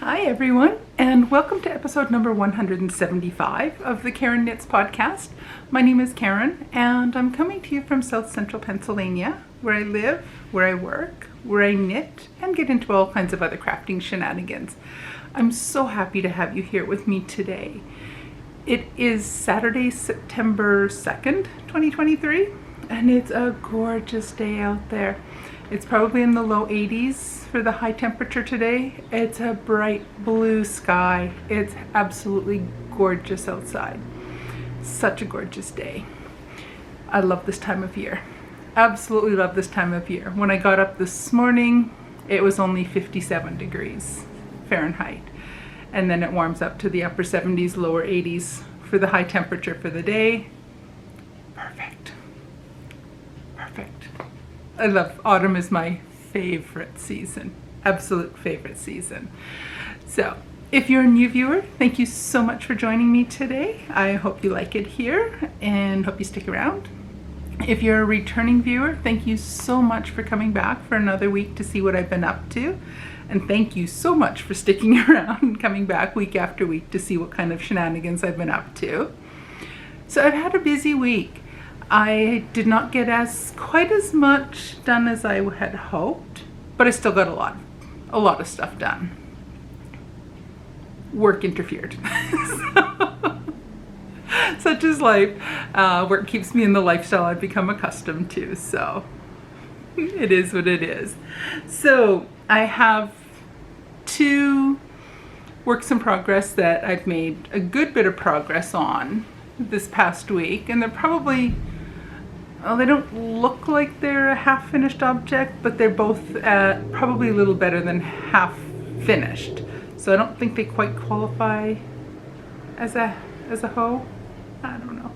Hi everyone, and welcome to episode number 175 of the Karen Knits podcast. My name is Karen, and I'm coming to you from South Central Pennsylvania, where I live, where I work, where I knit, and get into all kinds of other crafting shenanigans. I'm so happy to have you here with me today. It is Saturday, September 2nd, 2023, and it's a gorgeous day out there. It's probably in the low 80s for the high temperature today. It's a bright blue sky. It's absolutely gorgeous outside. Such a gorgeous day. I love this time of year. Absolutely love this time of year. When I got up this morning, it was only 57 degrees Fahrenheit. And then it warms up to the upper 70s, lower 80s for the high temperature for the day. Perfect. Perfect. I love autumn is my favorite season, absolute favorite season. So if you're a new viewer, thank you so much for joining me today. I hope you like it here and hope you stick around. If you're a returning viewer, thank you so much for coming back for another week to see what I've been up to. And thank you so much for sticking around and coming back week after week to see what kind of shenanigans I've been up to. So I've had a busy week. I did not get quite as much done as I had hoped, but I still got a lot of stuff done. Work interfered. Such is life. Work keeps me in the lifestyle I've become accustomed to, so it is what it is. So I have 2 works in progress that I've made a good bit of progress on this past week, and they're probably, well, they don't look like they're a half finished object, but they're both probably a little better than half finished. So I don't think they quite qualify as a hoe. I don't know.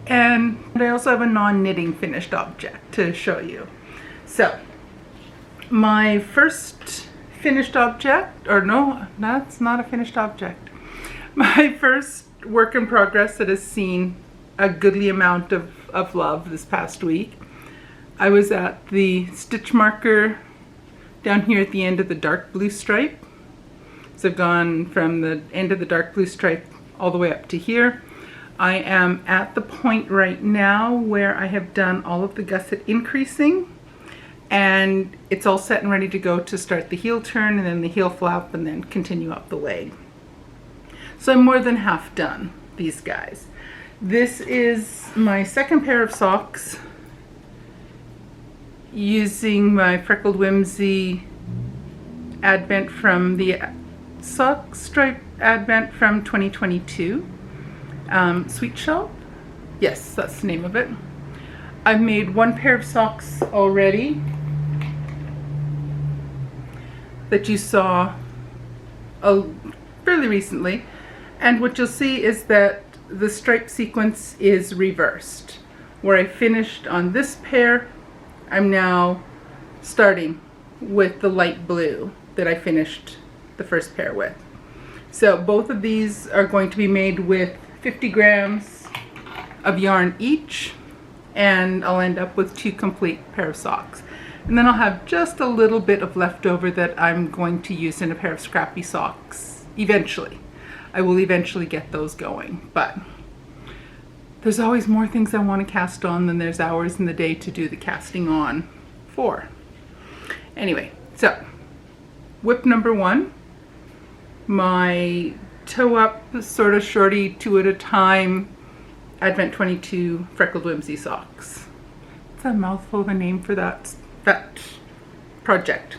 And I also have a non-knitting finished object to show you. So my first finished object, or no, that's not a finished object. My first work in progress that has seen a goodly amount of love this past week. I was at the stitch marker down here at the end of the dark blue stripe. So I've gone from the end of the dark blue stripe all the way up to here. I am at the point right now where I have done all of the gusset increasing, and it's all set and ready to go to start the heel turn and then the heel flap and then continue up the leg. So I'm more than half done these guys. This is my second pair of socks using my FreckledWhimsy advent from the sock stripe advent from 2022. Sweet Shell? Yes, that's the name of it. I've made 1 pair of socks already that you saw fairly recently, and what you'll see is that the stripe sequence is reversed. Where I finished on this pair, I'm now starting with the light blue that I finished the first pair with. So both of these are going to be made with 50 grams of yarn each, and I'll end up with 2 complete pair of socks. And then I'll have just a little bit of leftover that I'm going to use in a pair of scrappy socks eventually. I will eventually get those going, but there's always more things I want to cast on than there's hours in the day to do the casting on for. Anyway, so whip number 1, my toe up sort of shorty 2 at a time Advent 22 FreckledWhimsy socks. It's a mouthful of a name for that project.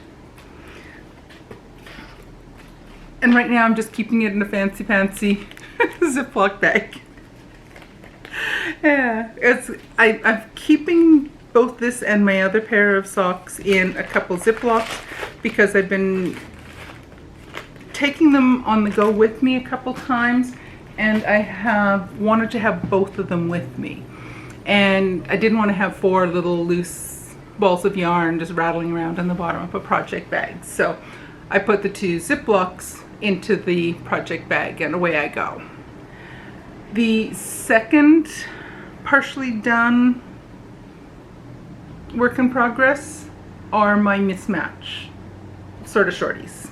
And right now I'm just keeping it in a fancy Ziploc bag. Yeah, I'm keeping both this and my other pair of socks in a couple Ziplocs because I've been taking them on the go with me a couple times, and I have wanted to have both of them with me. And I didn't want to have 4 little loose balls of yarn just rattling around in the bottom of a project bag. So I put the 2 Ziplocs into the project bag and away I go. The second partially done work in progress are my mismatch sort of shorties.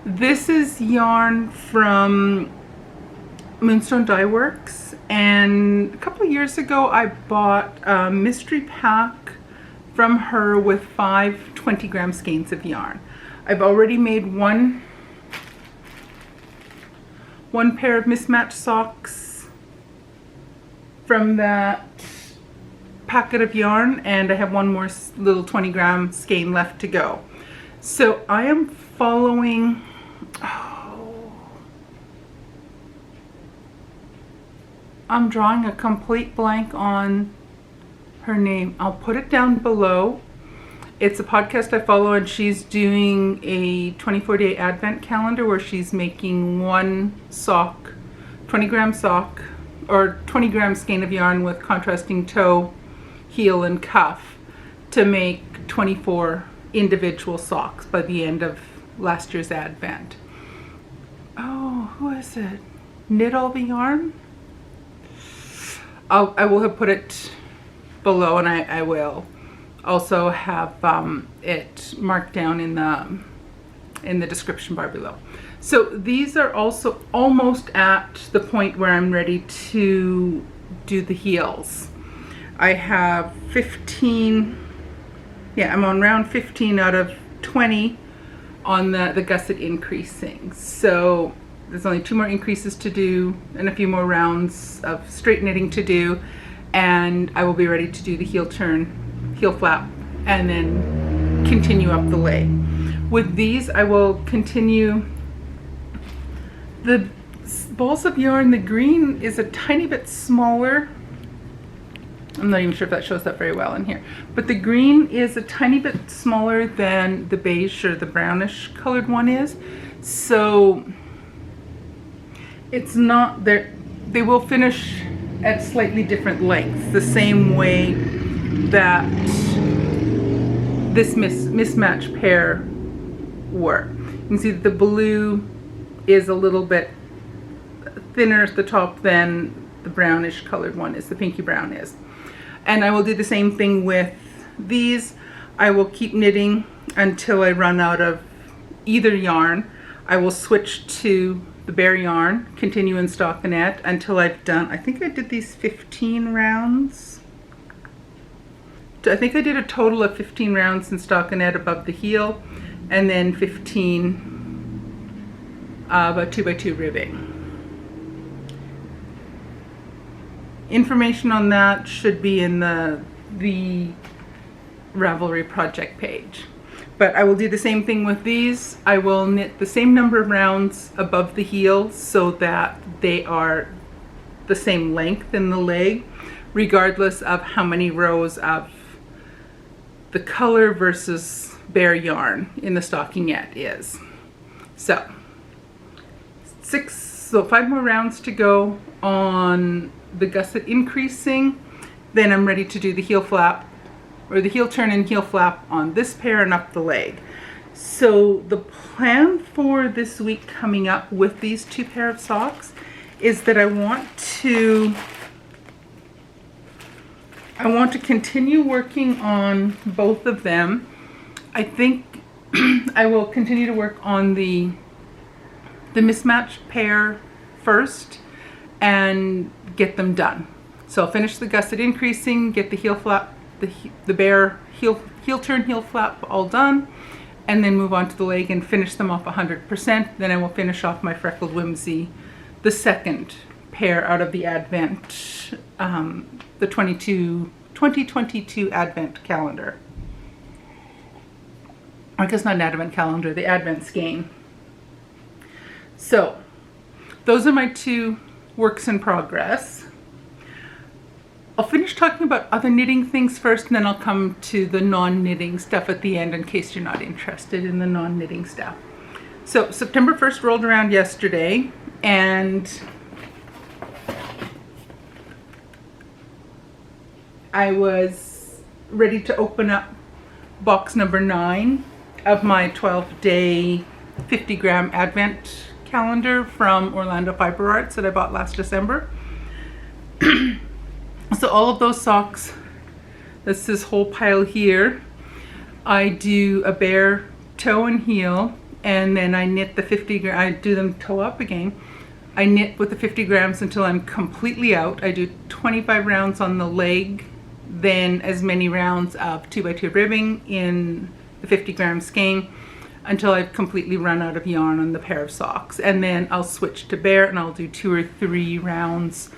This is yarn from Moonstone Dye Works, and a couple of years ago I bought a mystery pack from her with 5 20-gram skeins of yarn. I've already made one pair of mismatched socks from that packet of yarn, and I have one more little 20-gram skein left to go. So I am following, I'm drawing a complete blank on her name. I'll put it down below. It's a podcast I follow, and she's doing a 24-day advent calendar where she's making one sock, 20-gram sock, or 20-gram skein of yarn with contrasting toe, heel, and cuff to make 24 individual socks by the end of last year's advent. Oh, who is it? Knit All the Yarn? I will have put it below, and I will also have it marked down in the description bar below. So these are also almost at the point where I'm ready to do the heels. I have 15, yeah, I'm on round 15 out of 20 on the gusset increasing. So there's only 2 more increases to do and a few more rounds of straight knitting to do, and I will be ready to do the heel turn, heel flap, and then continue up the leg. With these, I will continue the balls of yarn. The green is a tiny bit smaller. I'm not even sure if that shows up very well in here, but the green is a tiny bit smaller than the beige or the brownish colored one is. So it's not there. They will finish at slightly different lengths, the same way that this mismatch pair were. You can see that the blue is a little bit thinner at the top than the brownish colored one is, the pinky brown is. And I will do the same thing with these. I will keep knitting until I run out of either yarn. I will switch to the bare yarn, continue in stockinette until I've done, I think I did these 15 rounds. I think I did a total of 15 rounds in stockinette above the heel, and then 15 of a 2x2 ribbing. Information on that should be in the Ravelry project page. But I will do the same thing with these. I will knit the same number of rounds above the heel so that they are the same length in the leg, regardless of how many rows of the color versus bare yarn in the stockinette is. So 5 more rounds to go on the gusset increasing. Then I'm ready to do the heel flap, or the heel turn and heel flap on this pair and up the leg. So the plan for this week coming up with these 2 pair of socks is that I want to continue working on both of them. I think I will continue to work on the mismatched pair first and get them done. So I'll finish the gusset increasing, get the heel flap, the bare heel turn, heel flap all done, and then move on to the leg and finish them off 100%. Then I will finish off my FreckledWhimsy, the second pair out of the Advent, the 2022 Advent calendar. I guess not an Advent calendar, the Advent skein. So those are my 2 works in progress. I'll finish talking about other knitting things first, and then I'll come to the non-knitting stuff at the end in case you're not interested in the non-knitting stuff. So September 1st rolled around yesterday, and I was ready to open up box number 9 of my 12-day 50-gram Advent calendar from Orlando Fiber Arts that I bought last December. So all of those socks, this whole pile here, I do a bare toe and heel and then I knit the 50 grams. I do them toe up again. I knit with the 50 grams until I'm completely out. I do 25 rounds on the leg, then as many rounds of 2x2 ribbing in the 50 gram skein until I've completely run out of yarn on the pair of socks. And then I'll switch to bare and I'll do 2 or 3 rounds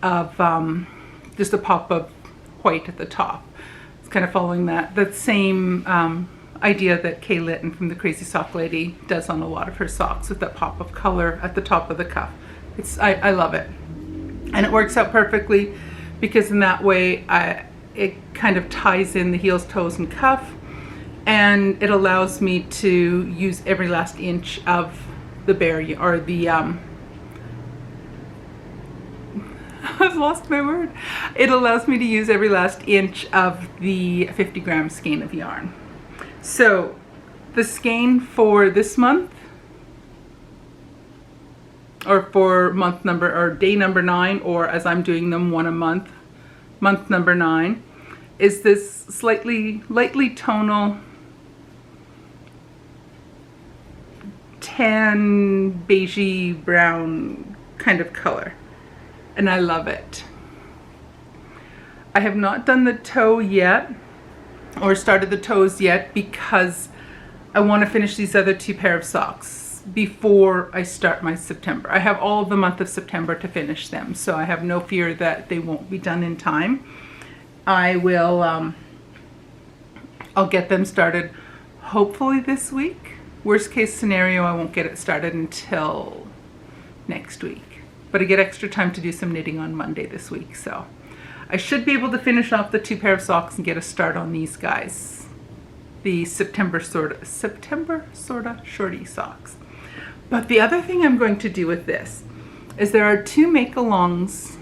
of just a pop of white at the top. It's kind of following that same idea that Kay Litton from the Crazy Sock Lady does on a lot of her socks, with that pop of color at the top of the cuff. I love it, and it works out perfectly because in that way it kind of ties in the heels, toes, and cuff, and it allows me to use every last inch of the bare, or the I've lost my word. It allows me to use every last inch of the 50 gram skein of yarn. So the skein for this month, or for month number, or day number 9, or as I'm doing them one a month, month number 9, is this lightly tonal tan beigey brown kind of color, and I love it. I have not done the toe yet, or started the toes yet, because I want to finish these other 2 pair of socks before I start my September. I have all of the month of September to finish them, so I have no fear that they won't be done in time. I will, I'll get them started hopefully this week. Worst case scenario, I won't get it started until next week, but I get extra time to do some knitting on Monday this week, so I should be able to finish off the 2 pair of socks and get a start on these guys. The September sorta shorty socks. But the other thing I'm going to do with this is there are 2 make-alongs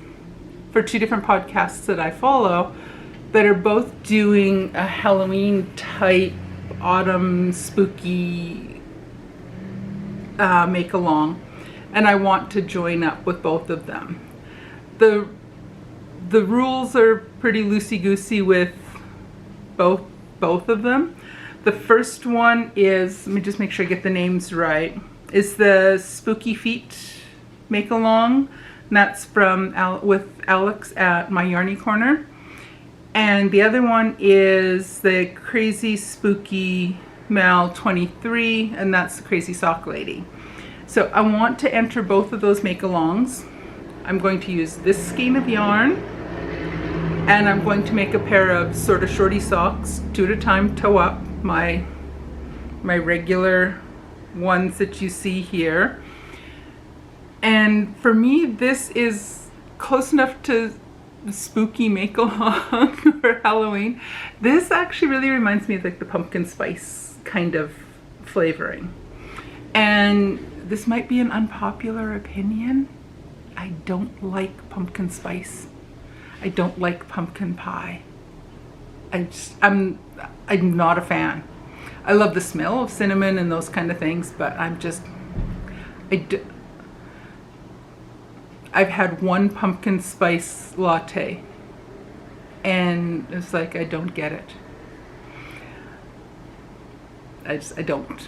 for 2 different podcasts that I follow that are both doing a Halloween type autumn spooky make-along, and I want to join up with both of them. The rules are pretty loosey-goosey with both of them. The first one is, let me just make sure I get the names right, is the Spooky Feet make-along. And that's from with Alex at My Yarny Corner. And the other one is the Crazy Spooky Mal 23, and that's the Crazy Sock Lady. So I want to enter both of those make-alongs. I'm going to use this skein of yarn, and I'm going to make a pair of sort of shorty socks, 2 at a time, toe up, my regular ones that you see here. And for me, this is close enough to spooky make-along for Halloween. This actually really reminds me of like the pumpkin spice kind of flavoring. And this might be an unpopular opinion. I don't like pumpkin spice. I don't like pumpkin pie. I'm not a fan. I love the smell of cinnamon and those kind of things, but I've had one pumpkin spice latte and it's like, I don't get it. I don't.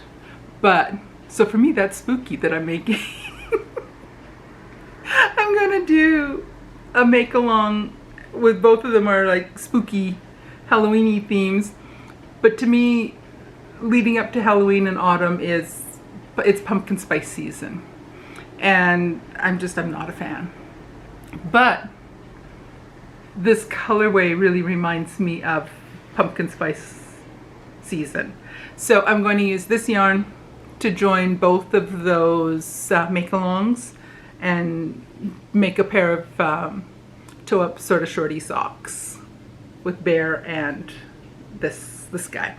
But, so for me, that's spooky that I'm making. I'm gonna do a make-along with both of them are like spooky Halloween-y themes, but to me, leading up to Halloween and autumn it's pumpkin spice season, and I'm not a fan. But this colorway really reminds me of pumpkin spice season, so I'm going to use this yarn to join both of those make-alongs and make a pair of toe-up sort of shorty socks with Bear and this guy.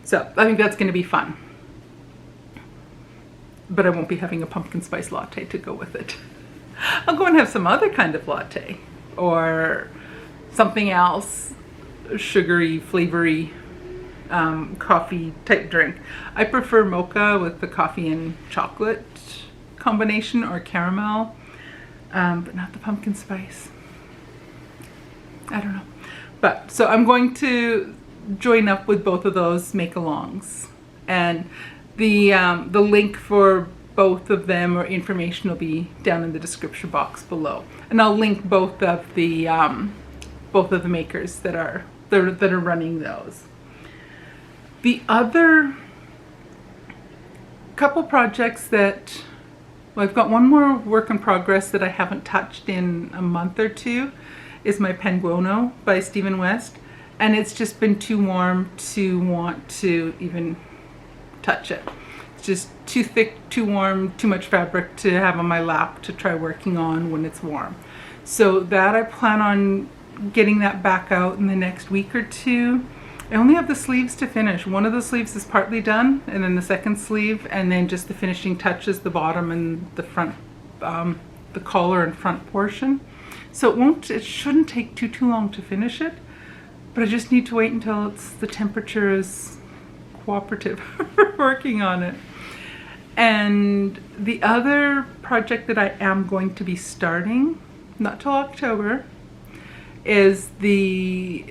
So I think that's going to be fun. But I won't be having a pumpkin spice latte to go with it. I'll go and have some other kind of latte or something else, sugary, flavory, coffee type drink. I prefer mocha with the coffee and chocolate combination, or caramel, but not the pumpkin spice. I don't know. But so I'm going to join up with both of those make-alongs, and The link for both of them or information will be down in the description box below, and I'll link both of the makers that are running those. The other couple projects that, well, I've got one more work in progress that I haven't touched in a month or two, is my Penguono by Stephen West, and it's just been too warm to want to even touch it. It's just too thick, too warm, too much fabric to have on my lap to try working on when it's warm. So that I plan on getting that back out in the next week or two. I only have the sleeves to finish. One of the sleeves is partly done, and then the second sleeve, and then just the finishing touches, the bottom and the front, the collar and front portion. So it shouldn't take too long to finish it, but I just need to wait until the temperature is cooperative for working on it. And the other project that I am going to be starting, not till October, is the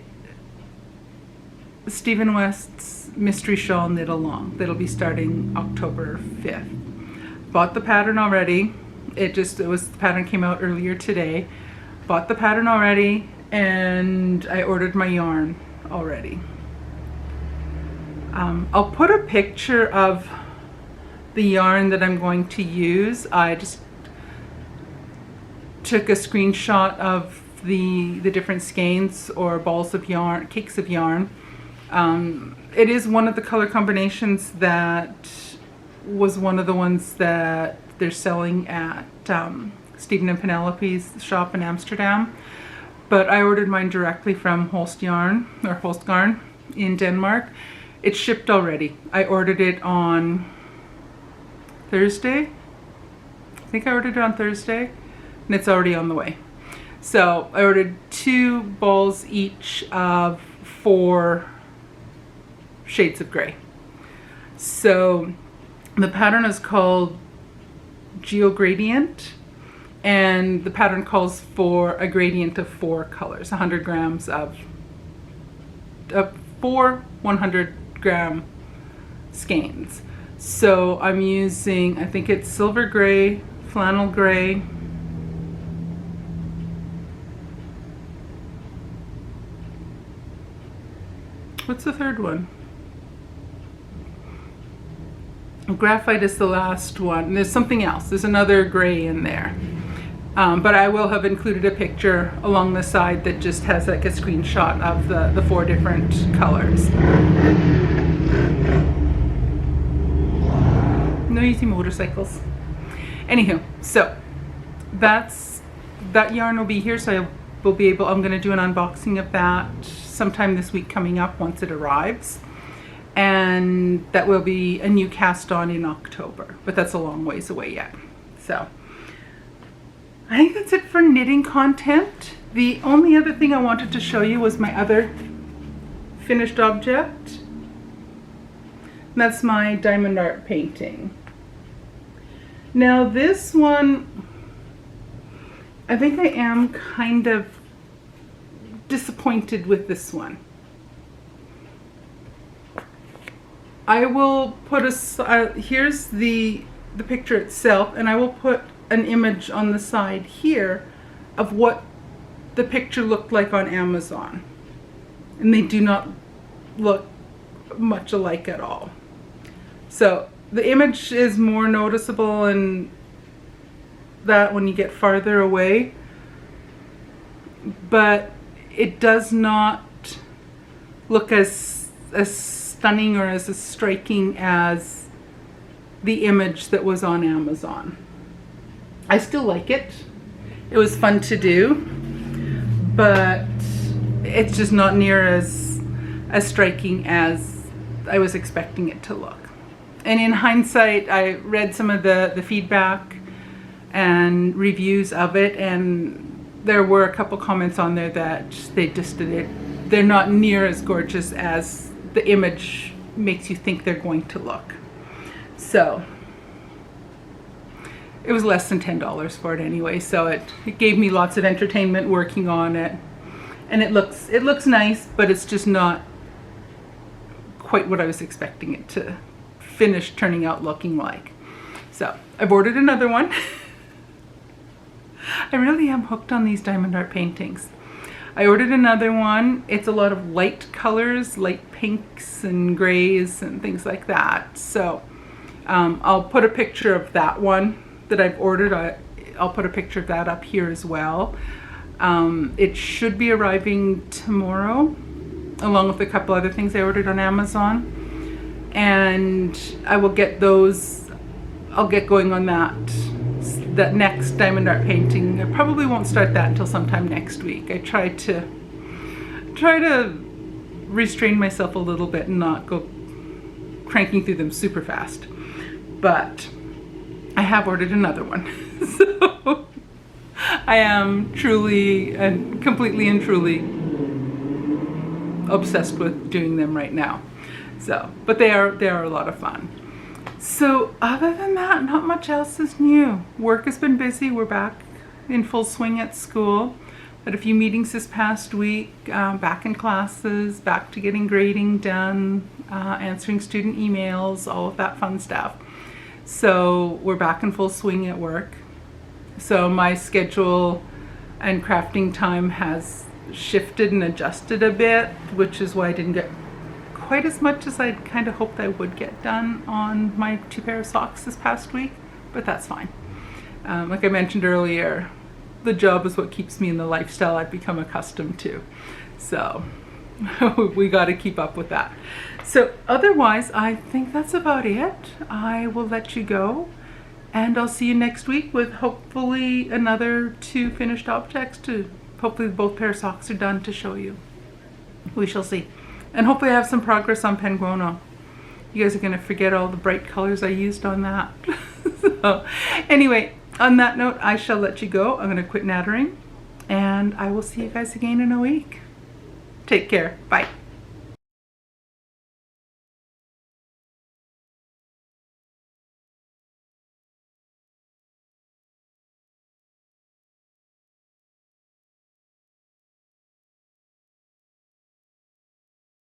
Stephen West's Mystery Shawl Knit Along. That'll be starting October 5th. Bought the pattern already. The pattern came out earlier today. Bought the pattern already, and I ordered my yarn already. I'll put a picture of the yarn that I'm going to use. I just took a screenshot of the different skeins or balls of yarn, cakes of yarn. It is one of the color combinations that was one of the ones that they're selling at Stephen and Penelope's shop in Amsterdam. But I ordered mine directly from Holstgarn in Denmark. It's shipped already. I ordered it on Thursday. I think I ordered it on Thursday, and it's already on the way. So I ordered 2 balls each of 4 shades of gray. So the pattern is called Geogradient, and the pattern calls for a gradient of 4 colors, 100 grams of 4 100-gram skeins. So I'm using, I think it's silver gray, flannel gray, what's the third one? Graphite is the last one. There's something else. There's another gray in there. But I will have included a picture along the side that just has like a screenshot of the 4 different colors. No easy motorcycles. Anywho, so that yarn will be here, so I'm going to do an unboxing of that sometime this week coming up once it arrives. And that will be a new cast on in October, but that's a long ways away yet. So I think that's it for knitting content. The only other thing I wanted to show you was my other finished object. And that's my diamond art painting. Now this one, I think I am kind of disappointed with this one. I will put here's the picture itself, and I will put an image on the side here of what the picture looked like on Amazon. And they do not look much alike at all. So the image is more noticeable in that when you get farther away, but it does not look as stunning or as striking as the image that was on Amazon. I still like it. It was fun to do, but it's just not near as striking as I was expecting it to look. And in hindsight, I read some of the feedback and reviews of it, and there were a couple comments on there that they're not near as gorgeous as the image makes you think they're going to look. So it was less than $10 for it anyway, so it gave me lots of entertainment working on it, and it looks nice, but it's just not quite what I was expecting it to finished turning out looking like. So I've ordered another one. I really am hooked on these diamond art paintings. I ordered another one. It's a lot of light colors, light pinks and grays and things like that. So I'll put a picture of that one that I've ordered. I'll put a picture of that up here as well. It should be arriving tomorrow, along with a couple other things I ordered on Amazon. And I will get those, I'll get going on that next diamond art painting. I probably won't start that until sometime next week. I try to restrain myself a little bit and not go cranking through them super fast. But I have ordered another one. So I am truly and completely and truly obsessed with doing them right now. So, but they are a lot of fun. So other than that, not much else is new. Work has been busy. We're back in full swing at school. Had a few meetings this past week, back in classes, back to getting grading done, answering student emails, all of that fun stuff. So we're back in full swing at work. So my schedule and crafting time has shifted and adjusted a bit, which is why I didn't get quite as much as I'd kind of hoped I would get done on my 2 pair of socks this past week, but that's fine. Like I mentioned earlier, the job is what keeps me in the lifestyle I've become accustomed to. So we got to keep up with that. So otherwise, I think that's about it. I will let you go, and I'll see you next week with hopefully another 2 finished objects to, hopefully both pair of socks are done to show you. We shall see. And hopefully I have some progress on Penguono. You guys are going to forget all the bright colors I used on that. So anyway, on that note, I shall let you go. I'm going to quit nattering, and I will see you guys again in a week. Take care. Bye.